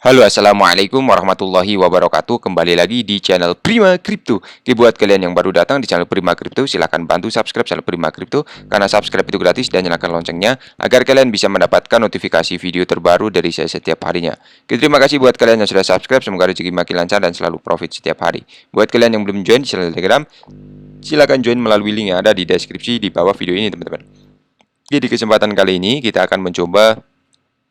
Halo, assalamualaikum warahmatullahi wabarakatuh. Kembali lagi di channel Prima Crypto. Oke, buat kalian yang baru datang di channel Prima Crypto, silahkan bantu subscribe channel Prima Crypto karena subscribe itu gratis dan nyalakan loncengnya agar kalian bisa mendapatkan notifikasi video terbaru dari saya setiap harinya. Oke, terima kasih buat kalian yang sudah subscribe. Semoga rezeki makin lancar dan selalu profit setiap hari. Buat kalian yang belum join di channel Telegram, silahkan join melalui link yang ada di deskripsi di bawah video ini, teman-teman. Oke, di kesempatan kali ini kita akan mencoba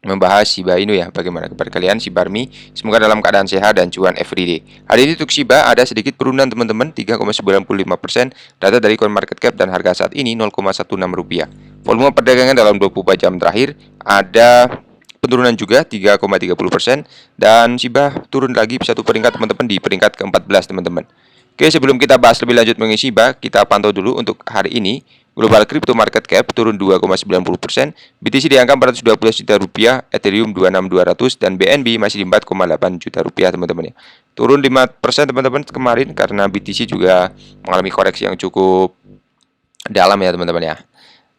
membahas Shiba Inu ya. Bagaimana kabar kalian Shiba Army? Semoga dalam keadaan sehat dan cuan everyday. Hari ini untuk Shiba ada sedikit penurunan teman-teman, 3,95%. Data dari CoinMarketCap dan harga saat ini 0,16 rupiah. Volume perdagangan dalam 24 jam terakhir ada penurunan juga 3,30% dan Shiba turun lagi satu peringkat teman-teman di peringkat ke-14 teman-teman. Oke, sebelum kita bahas lebih lanjut mengenai Shiba, kita pantau dulu untuk hari ini. Global Crypto Market Cap turun 2,90%, BTC di angka 412 juta rupiah, Ethereum 26200 dan BNB masih di 4,8 juta rupiah teman-teman ya. Turun 5% teman-teman kemarin karena BTC juga mengalami koreksi yang cukup dalam ya teman-teman ya.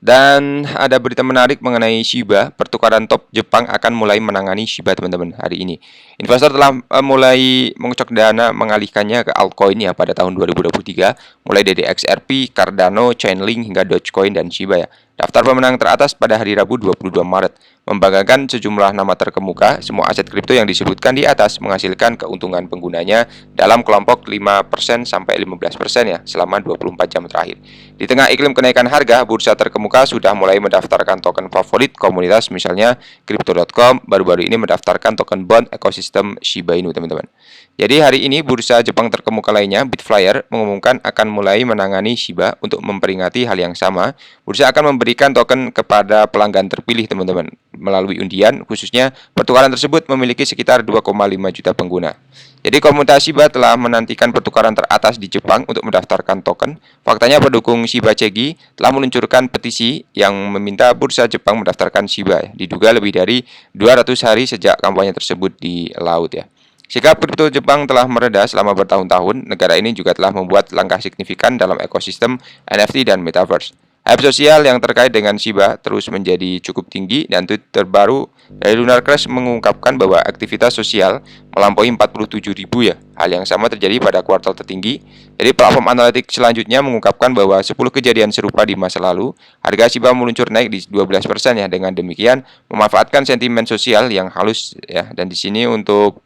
Dan ada berita menarik mengenai Shiba, pertukaran top Jepang akan mulai menangani Shiba teman-teman hari ini. Investor telah mulai mengocok dana mengalihkannya ke altcoin ya pada tahun 2023, mulai dari XRP, Cardano, Chainlink hingga Dogecoin dan Shiba ya. Daftar pemenang teratas pada hari Rabu 22 Maret membanggakan sejumlah nama terkemuka. Semua aset kripto yang disebutkan di atas menghasilkan keuntungan penggunanya dalam kelompok 5% sampai 15% ya selama 24 jam terakhir. Di tengah iklim kenaikan harga, bursa terkemuka sudah mulai mendaftarkan token favorit komunitas, misalnya Crypto.com baru-baru ini mendaftarkan token bond ekosistem Shiba Inu teman-teman. Jadi hari ini bursa Jepang terkemuka lainnya, Bitflyer, mengumumkan akan mulai menangani Shiba untuk memperingati hal yang sama. Bursa akan memberikan token kepada pelanggan terpilih teman-teman melalui undian, khususnya pertukaran tersebut memiliki sekitar 2,5 juta pengguna. Jadi komunitas Shiba telah menantikan pertukaran teratas di Jepang untuk mendaftarkan token. Faktanya pendukung Shiba Chegi telah meluncurkan petisi yang meminta bursa Jepang mendaftarkan Shiba. Diduga lebih dari 200 hari sejak kampanye tersebut di laut ya. Sikap kripto Jepang telah mereda selama bertahun-tahun. Negara ini juga telah membuat langkah signifikan dalam ekosistem NFT dan Metaverse. Hype sosial yang terkait dengan Shiba terus menjadi cukup tinggi dan tweet terbaru dari Lunar Crash mengungkapkan bahwa aktivitas sosial melampaui 47.000 ya. Hal yang sama terjadi pada kuartal tertinggi. Jadi platform analitik selanjutnya mengungkapkan bahwa 10 kejadian serupa di masa lalu, harga Shiba meluncur naik di 12% ya. Dengan demikian memanfaatkan sentimen sosial yang halus ya. Dan di sini untuk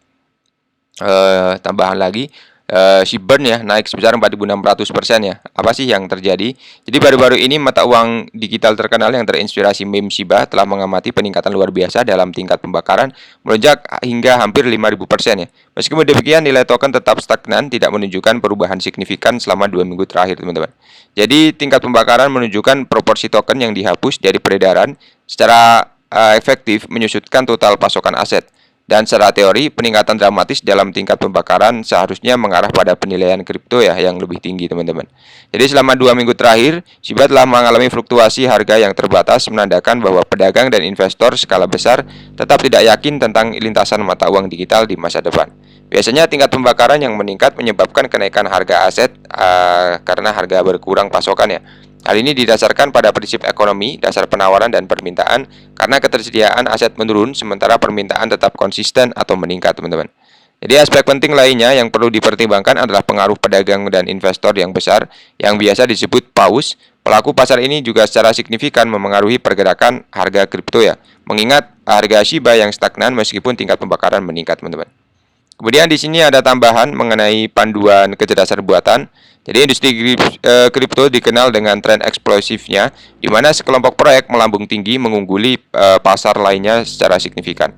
tambahan lagi, si burn ya naik sebesar 4.600% ya. Apa sih yang terjadi? Jadi baru-baru ini mata uang digital terkenal yang terinspirasi meme Shiba telah mengamati peningkatan luar biasa dalam tingkat pembakaran, melonjak hingga hampir 5.000% ya. Meskipun demikian, nilai token tetap stagnan, tidak menunjukkan perubahan signifikan selama 2 minggu terakhir teman-teman. Jadi tingkat pembakaran menunjukkan proporsi token yang dihapus dari peredaran secara efektif menyusutkan total pasokan aset. Dan secara teori, peningkatan dramatis dalam tingkat pembakaran seharusnya mengarah pada penilaian kripto ya yang lebih tinggi teman-teman. Jadi selama 2 minggu terakhir, Shiba telah mengalami fluktuasi harga yang terbatas, menandakan bahwa pedagang dan investor skala besar tetap tidak yakin tentang lintasan mata uang digital di masa depan. Biasanya tingkat pembakaran yang meningkat menyebabkan kenaikan harga aset karena harga berkurang pasokan ya. Hal ini didasarkan pada prinsip ekonomi, dasar penawaran dan permintaan, karena ketersediaan aset menurun sementara permintaan tetap konsisten atau meningkat, teman-teman. Jadi aspek penting lainnya yang perlu dipertimbangkan adalah pengaruh pedagang dan investor yang besar, yang biasa disebut paus. Pelaku pasar ini juga secara signifikan memengaruhi pergerakan harga kripto ya, mengingat harga Shiba yang stagnan meskipun tingkat pembakaran meningkat, teman-teman. Kemudian di sini ada tambahan mengenai panduan kecerdasan buatan. Jadi industri kripto dikenal dengan tren eksplosifnya, di mana sekelompok proyek melambung tinggi mengungguli pasar lainnya secara signifikan.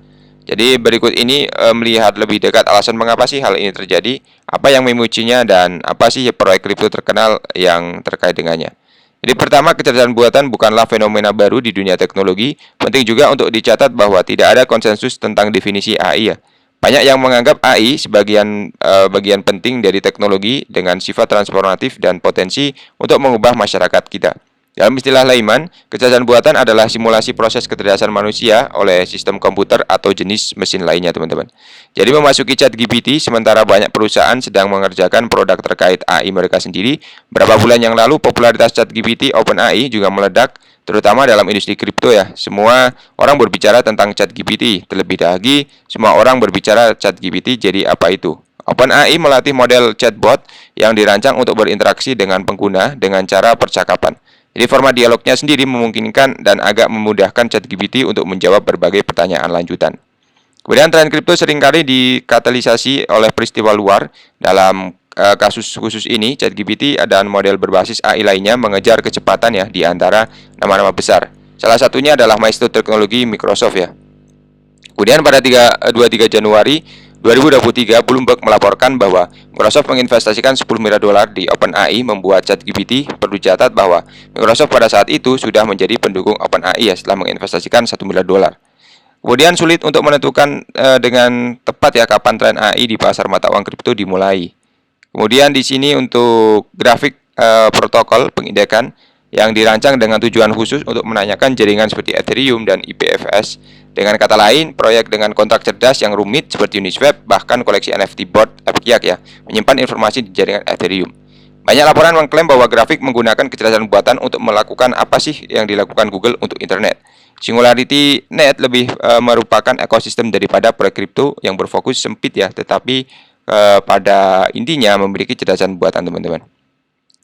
Jadi berikut ini melihat lebih dekat alasan mengapa sih hal ini terjadi, apa yang memicunya, dan apa sih proyek kripto terkenal yang terkait dengannya. Jadi pertama, kecerdasan buatan bukanlah fenomena baru di dunia teknologi. Penting juga untuk dicatat bahwa tidak ada konsensus tentang definisi AI ya. Banyak yang menganggap AI sebagian bagian penting dari teknologi dengan sifat transformatif dan potensi untuk mengubah masyarakat kita. Dalam istilah layman, kecerdasan buatan adalah simulasi proses kecerdasan manusia oleh sistem komputer atau jenis mesin lainnya, teman-teman. Jadi memasuki ChatGPT, sementara banyak perusahaan sedang mengerjakan produk terkait AI mereka sendiri. Berapa bulan yang lalu, popularitas ChatGPT OpenAI juga meledak, terutama dalam industri kripto ya. Semua orang berbicara tentang ChatGPT. Terlebih lagi, semua orang berbicara ChatGPT, jadi apa itu? OpenAI melatih model chatbot yang dirancang untuk berinteraksi dengan pengguna dengan cara percakapan. Jadi format dialognya sendiri memungkinkan dan agak memudahkan ChatGPT untuk menjawab berbagai pertanyaan lanjutan. Kemudian tren kripto seringkali dikatalisasi oleh peristiwa luar. Dalam kasus khusus ini, ChatGPT dan model berbasis AI lainnya mengejar kecepatan ya di antara nama-nama besar. Salah satunya adalah maestro teknologi Microsoft ya. Kemudian pada 23 Januari 2023, Bloomberg melaporkan bahwa Microsoft menginvestasikan 10 miliar dolar di OpenAI membuat ChatGPT. Perlu dicatat bahwa Microsoft pada saat itu sudah menjadi pendukung OpenAI ya, setelah menginvestasikan 1 miliar dolar. Kemudian sulit untuk menentukan dengan tepat ya kapan tren AI di pasar mata uang kripto dimulai. Kemudian di sini untuk grafik protokol pengindekan yang dirancang dengan tujuan khusus untuk menanyakan jaringan seperti Ethereum dan IPFS. Dengan kata lain, proyek dengan kontrak cerdas yang rumit seperti Uniswap, bahkan koleksi NFT bot Epic ya, menyimpan informasi di jaringan Ethereum. Banyak laporan mengklaim bahwa grafik menggunakan kecerdasan buatan untuk melakukan apa sih yang dilakukan Google untuk internet. Singularity Net lebih merupakan ekosistem daripada proyek kripto yang berfokus sempit ya, tetapi pada intinya memiliki kecerdasan buatan, teman-teman.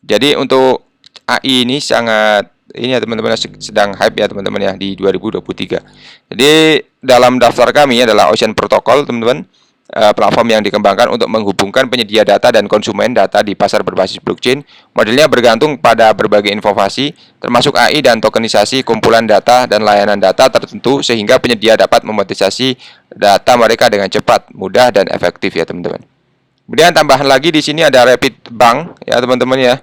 Jadi untuk AI ini sangat ini ya teman-teman, sedang hype ya teman-teman ya di 2023. Jadi dalam daftar kami adalah Ocean Protocol, teman-teman. Platform yang dikembangkan untuk menghubungkan penyedia data dan konsumen data di pasar berbasis blockchain. Modelnya bergantung pada berbagai informasi, termasuk AI dan tokenisasi kumpulan data dan layanan data tertentu, sehingga penyedia dapat memonetisasi data mereka dengan cepat, mudah, dan efektif ya teman-teman. Kemudian tambahan lagi di sini ada Rapid Bank ya teman-teman ya.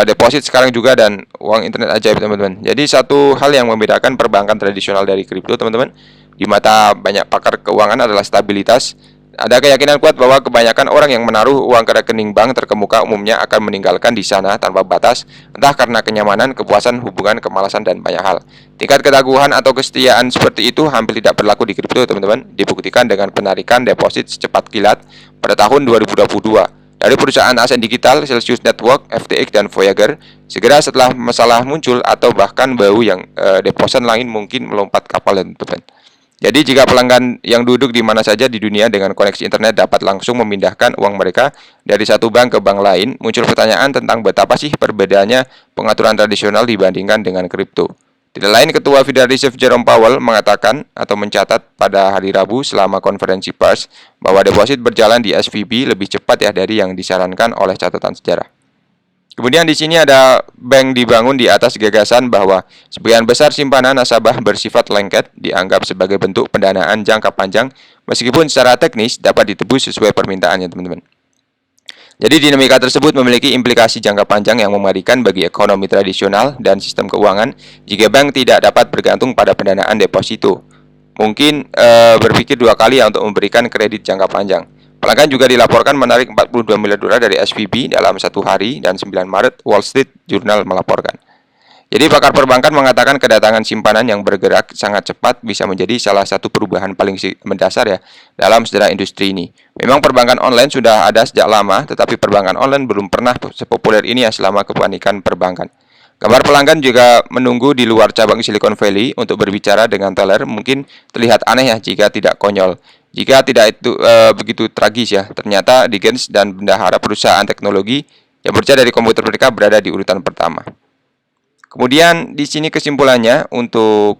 Deposit sekarang juga dan uang internet ajaib, teman-teman. Jadi satu hal yang membedakan perbankan tradisional dari kripto, teman-teman, di mata banyak pakar keuangan adalah stabilitas. Ada keyakinan kuat bahwa kebanyakan orang yang menaruh uang ke rekening bank terkemuka umumnya akan meninggalkan di sana tanpa batas, entah karena kenyamanan, kepuasan, hubungan, kemalasan, dan banyak hal. Tingkat ketaguhan atau kesetiaan seperti itu hampir tidak berlaku di kripto, teman-teman. Dibuktikan dengan penarikan deposit secepat kilat pada tahun 2022 dari perusahaan aset digital Celsius Network, FTX, dan Voyager. Segera setelah masalah muncul atau bahkan bau yang deposan lain mungkin melompat kapal, teman-teman. Jadi jika pelanggan yang duduk di mana saja di dunia dengan koneksi internet dapat langsung memindahkan uang mereka dari satu bank ke bank lain, muncul pertanyaan tentang betapa sih perbedaannya pengaturan tradisional dibandingkan dengan kripto. Tidak lain, Ketua Federal Reserve Jerome Powell mengatakan atau mencatat pada hari Rabu selama konferensi pers bahwa deposit berjalan di SVB lebih cepat ya dari yang disarankan oleh catatan sejarah. Kemudian di sini ada bank dibangun di atas gagasan bahwa sebagian besar simpanan nasabah bersifat lengket, dianggap sebagai bentuk pendanaan jangka panjang, meskipun secara teknis dapat ditebus sesuai permintaannya, teman-teman. Jadi dinamika tersebut memiliki implikasi jangka panjang yang mengerikan bagi ekonomi tradisional dan sistem keuangan jika bank tidak dapat bergantung pada pendanaan deposito. Mungkin berpikir dua kali ya untuk memberikan kredit jangka panjang. Pelanggan juga dilaporkan menarik 42 miliar dolar dari SVB dalam satu hari, dan 9 Maret Wall Street Journal melaporkan. Jadi pakar perbankan mengatakan kedatangan simpanan yang bergerak sangat cepat bisa menjadi salah satu perubahan paling mendasar ya dalam sejarah industri ini. Memang perbankan online sudah ada sejak lama, tetapi perbankan online belum pernah sepopuler ini ya selama kepanikan perbankan. Gambar pelanggan juga menunggu di luar cabang Silicon Valley untuk berbicara dengan teller mungkin terlihat aneh ya jika tidak konyol. Jika tidak itu begitu tragis ya, ternyata Dickens dan bendahara perusahaan teknologi yang bekerja dari komputer mereka berada di urutan pertama. Kemudian di sini kesimpulannya untuk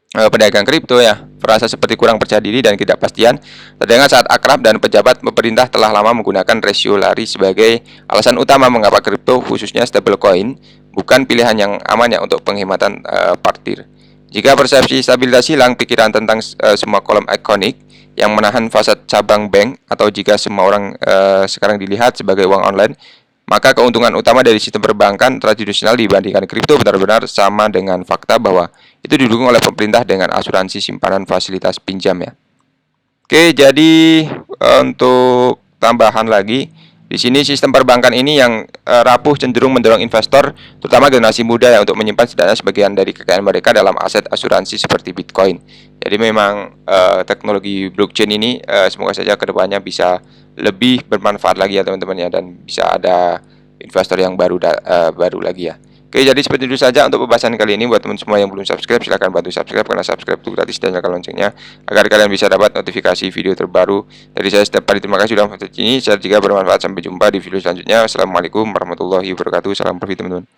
pedagang kripto ya, merasa seperti kurang percaya diri dan ketidakpastian terdengar saat akrab dan pejabat pemerintah telah lama menggunakan rasio lari sebagai alasan utama mengapa kripto khususnya stablecoin bukan pilihan yang aman ya untuk penghematan parkir. Jika persepsi stabilitas hilang, pikiran tentang semua kolom ikonik yang menahan fasad cabang bank, atau jika semua orang sekarang dilihat sebagai uang online, maka keuntungan utama dari sistem perbankan tradisional dibandingkan kripto benar-benar sama dengan fakta bahwa itu didukung oleh pemerintah dengan asuransi simpanan fasilitas pinjam ya. Oke, jadi untuk tambahan lagi, Di sini sistem perbankan ini yang rapuh cenderung mendorong investor, terutama generasi muda ya, untuk menyimpan setidaknya sebagian dari kekayaan mereka dalam aset asuransi seperti Bitcoin. Jadi memang teknologi blockchain ini semoga saja kedepannya bisa lebih bermanfaat lagi ya teman-teman ya, dan bisa ada investor yang baru lagi ya. Oke, jadi seperti itu saja untuk pembahasan kali ini. Buat teman semua yang belum subscribe, silahkan bantu subscribe, karena subscribe itu gratis dan nyalakan loncengnya agar kalian bisa dapat notifikasi video terbaru dari saya setiap hari. Terima kasih sudah menonton ini. Jika bermanfaat, sampai jumpa di video selanjutnya. Assalamualaikum warahmatullahi wabarakatuh. Salam profit teman-teman.